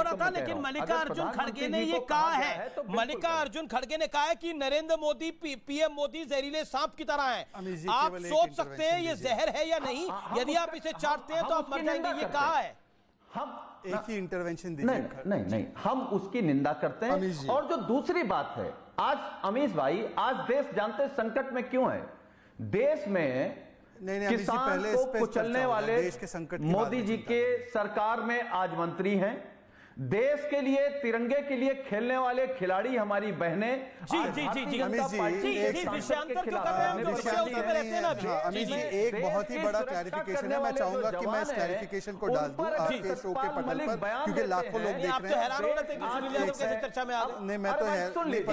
रहा था, लेकिन मल्लिकार्जुन खड़गे ने ये कहा है, मल्लिकार्जुन खड़गे ने कहा है कि नरेंद्र मोदी पीएम मोदी जहरीले सांप की तरह है। आप सोच सकते हैं ये जहर है या नहीं, यदि आप इसे चाटते हैं तो आप मर जाएंगे, ये कहा है। हम एक ही इंटरवेंशन दीजिए। नहीं, हम उसकी निंदा करते हैं। और जो दूसरी बात है, आज अमीश भाई, आज देश जानते संकट में क्यों है। देश में किसान को कुचलने वाले देश के संकट मोदी जी के सरकार में आज मंत्री हैं। देश के लिए, तिरंगे के लिए खेलने वाले खिलाड़ी हमारी बहनें। जी, एक बहुत ही बड़ा क्लैरिफिकेशन है, मैं चाहूंगा कि मैं इस क्लैरिफिकेशन को डाल दूं आपके शो के पटल पर, क्योंकि लाखों लोग देख रहे हैं। हैरान हो रहे थे कि सुनील यादव कैसे चर्चा में आ गए। नहीं, मैं तो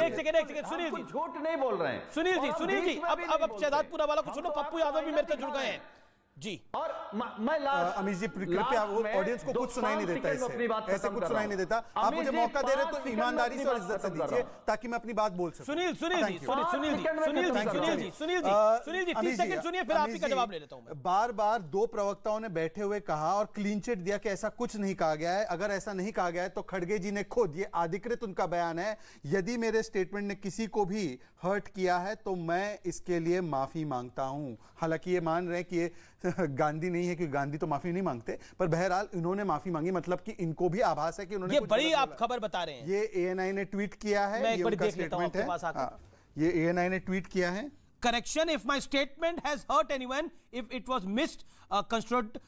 एक सेकंड सुनील जी, झूठ नहीं बोल रहे हैं सुनील जी, अब शहजादपुरा वाला को सुनो, पप्पू यादव भी मेरे से जुड़ गए हैं जी। और मैं अमीश जी, कृपया ऑडियंस को कुछ सुनाई नहीं देता, ऐसे कुछ सुनाई नहीं देता। आप मुझे मौका दे रहे तो ईमानदारी से और इज्जत से दीजिए, ताकि मैं अपनी बात बोल सकूं। सुनील जी 30 सेकंड सुनिए, फिर आप ही का जवाब ले लेता हूं। बार बार दो प्रवक्ताओं ने बैठे हुए कहा और क्लीन चिट दिया कि ऐसा कुछ नहीं कहा गया है। अगर ऐसा नहीं कहा गया है तो खड़गे जी ने खुद, ये अधिकृत उनका बयान है, यदि मेरे स्टेटमेंट ने किसी को भी हर्ट किया है तो मैं इसके लिए माफी मांगता हूं। हालांकि ये मान रहे हैं कि ये गांधी नहीं है, क्योंकि गांधी तो माफी नहीं मांगते, पर बहरहाल इन्होंने माफी मांगी, मतलब कि इनको भी आभास है कि उन्होंने ये बड़ी आप खबर बता रहे हैं। ये एएनआई ने ट्वीट किया है, ये उनका स्टेटमेंट है। ये एएनआई ने ट्वीट किया है। Correction, if my statement has hurt anyone, if it was misconstrued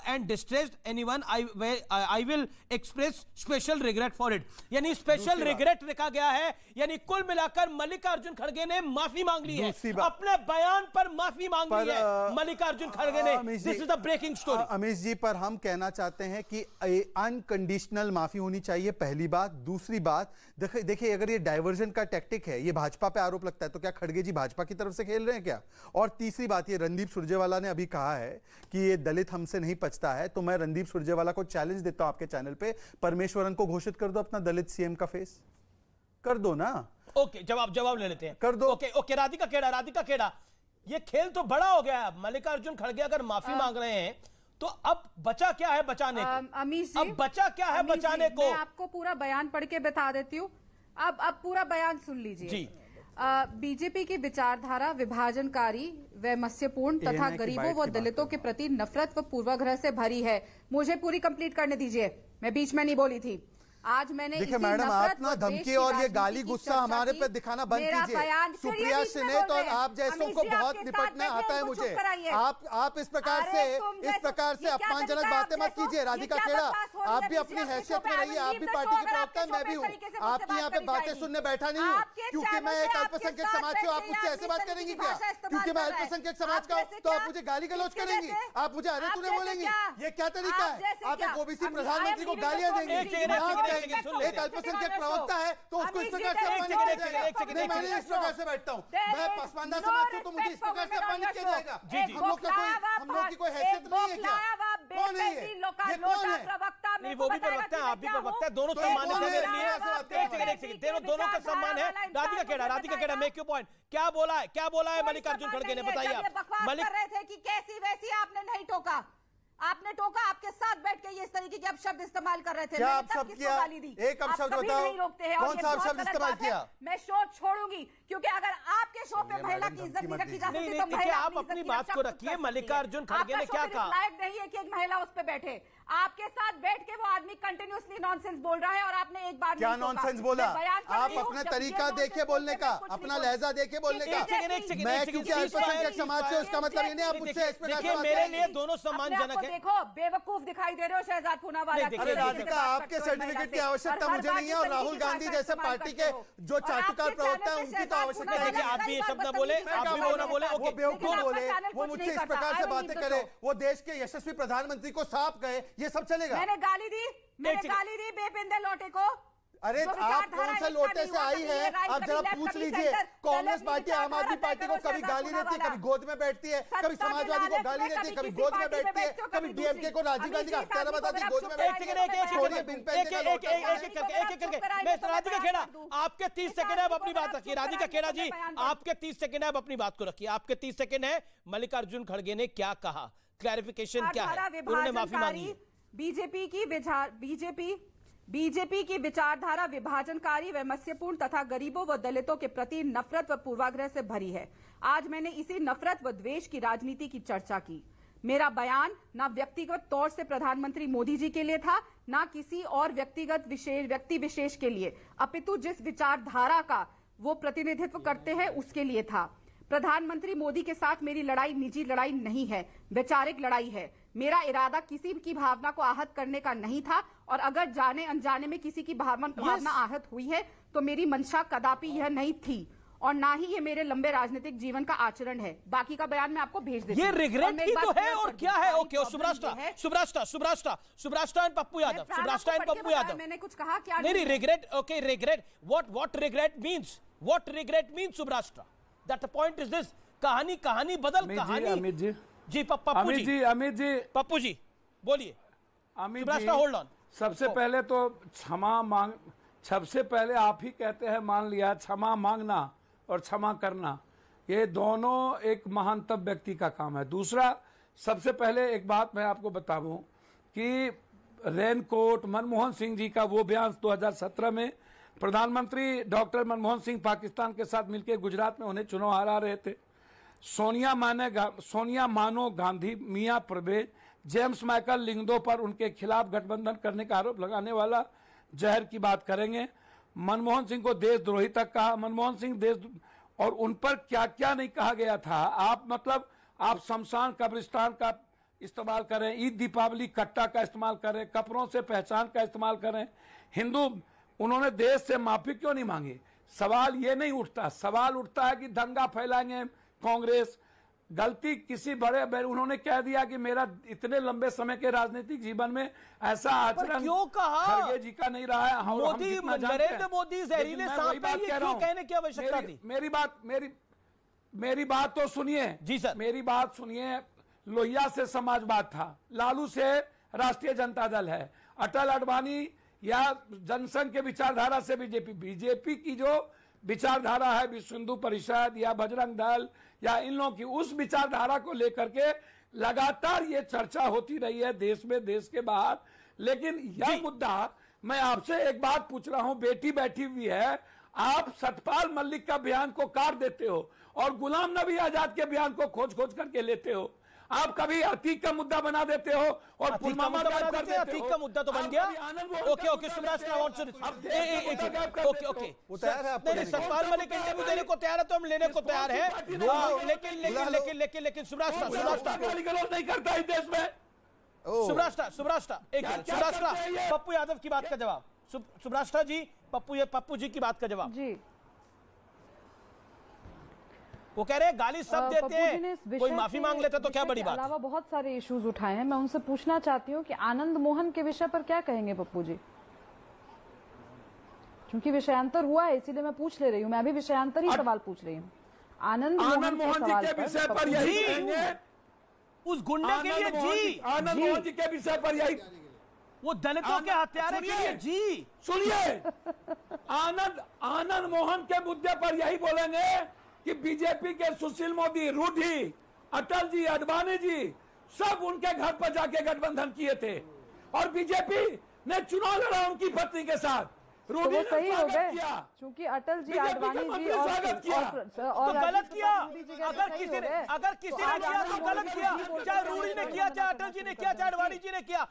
and distressed anyone, I will express special regret for it. यानी स्पेशल रिग्रेट लिखा गया है, यानी कुल मिलाकर मल्लिकार्जुन खड़गे ने माफी मांग ली है, अपने बयान पर माफी मांग ली है मल्लिकार्जुन खड़गे ने। This is the breaking story. Amish ji, पर हम कहना चाहते हैं कि अनकंडीशनल माफी होनी चाहिए, पहली बात। दूसरी बात, देखिए अगर ये डाइवर्जन का टैक्टिक है, ये भाजपा पे आरोप लगता है, तो क्या खड़गे जी भाजपा की तरफ से खेल रहे हैं क्या? और तीसरी बात, ये रणदीप सुरजेवाला ने अभी कहा है कि ये दलित हमसे नहीं पचता है, तो मैं रणदीप सुरजेवाला को चैलेंज देता हूं आपके चैनल पे, परमेश्वरन को घोषित कर दो अपना दलित सीएम का फेस, कर दो ना। ओके, जवाब ले लेते हैं, कर दो। ओके राधिका खेड़ा, ये खेल तो बड़ा हो गया। मल्लिकार्जुन खड़गे अगर माफी मांग रहे हैं तो अब बचा क्या है बचाने को? अमीश जी, अब बचा क्या है बचाने को? मैं आपको पूरा बयान पढ़ के बता देती हूँ। अब पूरा बयान सुन लीजिए जी। बीजेपी की विचारधारा विभाजनकारी, वैमनस्यपूर्ण तथा गरीबों व दलितों के प्रति नफरत व पूर्वाग्रह से भरी है। मुझे पूरी कंप्लीट करने दीजिए, मैं बीच में नहीं बोली थी। आज मैंने देखिए मैडम, आप ना धमकी और ये गाली गुस्सा हमारे पे दिखाना बंद कीजिए। सुप्रिया सिन्हा तो आप जैसों को बहुत निपटना आता है मुझे। आप इस प्रकार से अपमानजनक बातें मत कीजिए। राधिका खेड़ा, आप भी अपनी हैसियत में रहिए, आप भी पार्टी के प्रवक्ता, मैं भी हूँ। आपकी यहाँ पे बातें सुनने बैठा नहीं हूँ, क्योंकि मैं एक अल्पसंख्यक समाज से। आप मुझसे ऐसे बात करेंगी क्या? क्योंकि मैं अल्पसंख्यक समाज का हूँ तो आप मुझे गाली गलौज करेंगी? आप मुझे अरे तूने बोलेंगी? ये क्या तरीका है? आप एक ओबीसी प्रधानमंत्री को गालियां देंगे? एक अल्पसंख्यक प्रवक्ता है तो उसको इस प्रकार से अपमानित किया जाएगा? मैं इस प्रकार से बैठता हूँ, मैं पसमानदा समाज से, तो मुझे इस प्रकार से अपमानित किया जाएगा? हम लोग की कोई हैसियत नहीं है क्या? कौन है ये? कौन है? नहीं, वो भी प्रवक्ता है, आप भी प्रवक्ता है, दोनों सम्मानित है मेरे लिए। दोनों का सम्मान है। Radhika Khera, make your point. क्या बोला है मल्लिकार्जुन खड़गे ने, बताइए आप। मल्लिक कर रहे थे कि कैसी वैसी, आपने नहीं टोका, आपने टोका, आपके साथ बैठ के ये इस तरीके के अपशब्द इस्तेमाल कर रहे थे। क्या अपशब्द किया? एक अपशब्द बताओ, कौन सा अपशब्द इस्तेमाल किया? मैं शो छोड़ूंगी, क्योंकि अगर आपके शो पे महिला की इज्जत नहीं रखी जा सकती तो महिला आप अपनी बात को रखिए। मल्लिकार्जुन खड़गे ने क्या कहा? लायक नहीं है कि एक महिला उस पे बैठे। आपके साथ बैठ के वो आदमी कंटिन्यूअसली नॉनसेंस बोल रहा है और आपने एक बार क्या नॉनसेंस बोला? आप अपना तरीका देखे बोलने का, अपना लहजा देखे बोलने का। मैं क्योंकि अल्पसंख्यक समाज से, उसका मतलब ये नहीं आप मुझसे इस प्रकार से। मेरे लिए दोनों सम्मानजनक है। देखो, बेवकूफ दिखाई दे रहे हो शहजाद पूनावाला। अरे राधिका, आपके सर्टिफिकेट की आवश्यकता मुझे नहीं है, और राहुल गांधी जैसे पार्टी के जो चाटुकार प्रवक्ता है उनकी तो आवश्यकता है। देखिए, आप भी ये शब्द न बोले, आप भी वो न बोले। वो बेवकूफ बोले, वो मुझसे इस प्रकार से बातें करे, वो देश के यशस्वी प्रधानमंत्री को सांप कहे, ये सब चलेगा? मैंने गाली दी बेपिंदे लोटे को। अरे आप कौन सा लोटे से आई है? आप जरा पूछ लीजिए। कांग्रेस पार्टी, आम आदमी पार्टी को कभी गाली देती है, कभी गोद में बैठती है, कभी समाजवादी को गाली देती है, कभी गोद में बैठती है, कभी डीएमके को राजीव गांधी का हत्यारा बताती है, गोद में बैठती है। राधिका खेड़ा, आपके 30 सेकंड है, अब अपनी बात रखिए। राधिका खेड़ा जी, आपके 30 सेकंड है, अब अपनी बात को रखिए। आपके 30 सेकंड है। मल्लिकार्जुन खड़गे ने क्या कहा, क्लैरिफिकेशन क्या है? उन्होंने माफी मांगी। बीजेपी बीजेपी की विचारधारा विभाजनकारी, वैमनस्यपूर्ण तथा गरीबों व दलितों के प्रति नफरत व पूर्वाग्रह से भरी है। आज मैंने इसी नफरत व द्वेष की राजनीति की चर्चा की। मेरा बयान ना व्यक्तिगत तौर से प्रधानमंत्री मोदी जी के लिए था, ना किसी और व्यक्ति विशेष के लिए, अपितु जिस विचारधारा का वो प्रतिनिधित्व करते हैं उसके लिए था। प्रधानमंत्री मोदी के साथ मेरी लड़ाई निजी लड़ाई नहीं है, वैचारिक लड़ाई है। मेरा इरादा किसी की भावना को आहत करने का नहीं था, और अगर जाने अनजाने में किसी की भावना आहत हुई है तो मेरी मंशा कदापि यह नहीं थी, और ना ही ये मेरे लंबे राजनीतिक जीवन का आचरण है। बाकी का बयान मैं आपको भेज देती हूं। ये रिग्रेट ही तो है और क्या है? ओके, सुब्रास्टा एंड पप्पू यादव, मैंने कुछ कहा क्या? नहीं, regret, okay, regret, what regret means, सुब्रास्टा, दैट पॉइंट इज दिस। कहानी बदल, कहानी। अमित जी जी, अमित जी, पप्पू जी बोलिए। Amit ji, hold on. सबसे पहले तो सबसे पहले आप ही कहते हैं, मान लिया, क्षमा मांगना और क्षमा करना, ये दोनों एक महानतम व्यक्ति का काम है। दूसरा, सबसे पहले एक बात मैं आपको बताऊं कि रेनकोट, मनमोहन सिंह जी का वो बयान 2017 में प्रधानमंत्री डॉक्टर मनमोहन सिंह पाकिस्तान के साथ मिलकर गुजरात में उन्हें चुनाव हरा रहे थे। सोनिया मानो गांधी, मियां परवेज, जेम्स माइकल लिंगदो पर उनके खिलाफ गठबंधन करने का आरोप लगाने वाला जहर की बात करेंगे। मनमोहन सिंह को देशद्रोही तक कहा। मनमोहन सिंह देश, और उन पर क्या क्या नहीं कहा गया था। आप शमशान कब्रिस्तान का इस्तेमाल करें, ईद दीपावली कट्टा का इस्तेमाल करें, कपड़ों से पहचान का इस्तेमाल करें। हिंदू, उन्होंने देश से माफी क्यों नहीं मांगी? सवाल ये नहीं उठता। सवाल उठता है कि दंगा फैलाएंगे कांग्रेस। गलती किसी बड़े, उन्होंने कह दिया कि मेरा इतने लंबे समय के राजनीतिक जीवन में ऐसा आचरण क्यों कहा खड़गे जी का नहीं रहा है। नरेंद्र मोदी जहरीले सांप है, ये क्यों कहने की आवश्यकता थी? मेरी बात तो सुनिए जी सर, मेरी बात सुनिए। लोहिया से समाजवाद था, लालू से राष्ट्रीय जनता दल है, अटल अडवाणी या जनसंघ के विचारधारा से बीजेपी की जो विचारधारा है, विश्व हिंदू परिषद या बजरंग दल या इन लोगों की, उस विचारधारा को लेकर के लगातार ये चर्चा होती रही है देश में, देश के बाहर। लेकिन यह मुद्दा, मैं आपसे एक बात पूछ रहा हूं, बेटी बैठी हुई है, आप सतपाल मलिक का बयान को काट देते हो और गुलाम नबी आजाद के बयान को खोज करके लेते हो। आप कभी अतीक का मुद्दा बना देते हो और पुलवामा का अतीक का मुद्दा तो बन गया। ओके, सतपाल मलिक इंटरव्यू देने को तैयार है तो हम लेने को तैयार है, लेकिन सुब्रास्टा नहीं करता इस देश में। सुब्रास्टा पप्पू यादव की बात का जवाब। सुब्रास्टा जी, पप्पू जी की बात का जवाब जी। वो कह रहे हैं गाली सब देते हैं, कोई माफी मांग लेता तो क्या बड़ी बात। अलावा बहुत सारे इश्यूज उठाए हैं। मैं उनसे पूछना चाहती हूँ कि आनंद मोहन के विषय पर क्या कहेंगे पप्पू जी? क्योंकि विषयांतर हुआ है इसीलिए मैं पूछ ले रही हूँ। मैं भी विषयांतर ही सवाल पूछ रही हूँ। आनंद मोहन जी के विषय पर यही कहेंगे, उस गुंडे के लिए जी, आनंद मोहन जी के विषय पर यही, वो दलितों के हत्यारे के लिए जी। सुनिए, आनंद मोहन के मुद्दे पर यही बोलेंगे कि बीजेपी के सुशील मोदी, रूडी, अटल जी, अडवाणी जी सब उनके घर पर जाके गठबंधन किए थे और बीजेपी ने चुनाव लड़ा उनकी पत्नी के साथ। रूडी ने सही हो गए क्योंकि अटल जी, अडवाणी जी और गलत किया। अगर किसी ने किया तो गलत किया, चाहे रूडी ने किया, चाहे अटल जी ने किया, चाहे अडवाणी जी ने किया।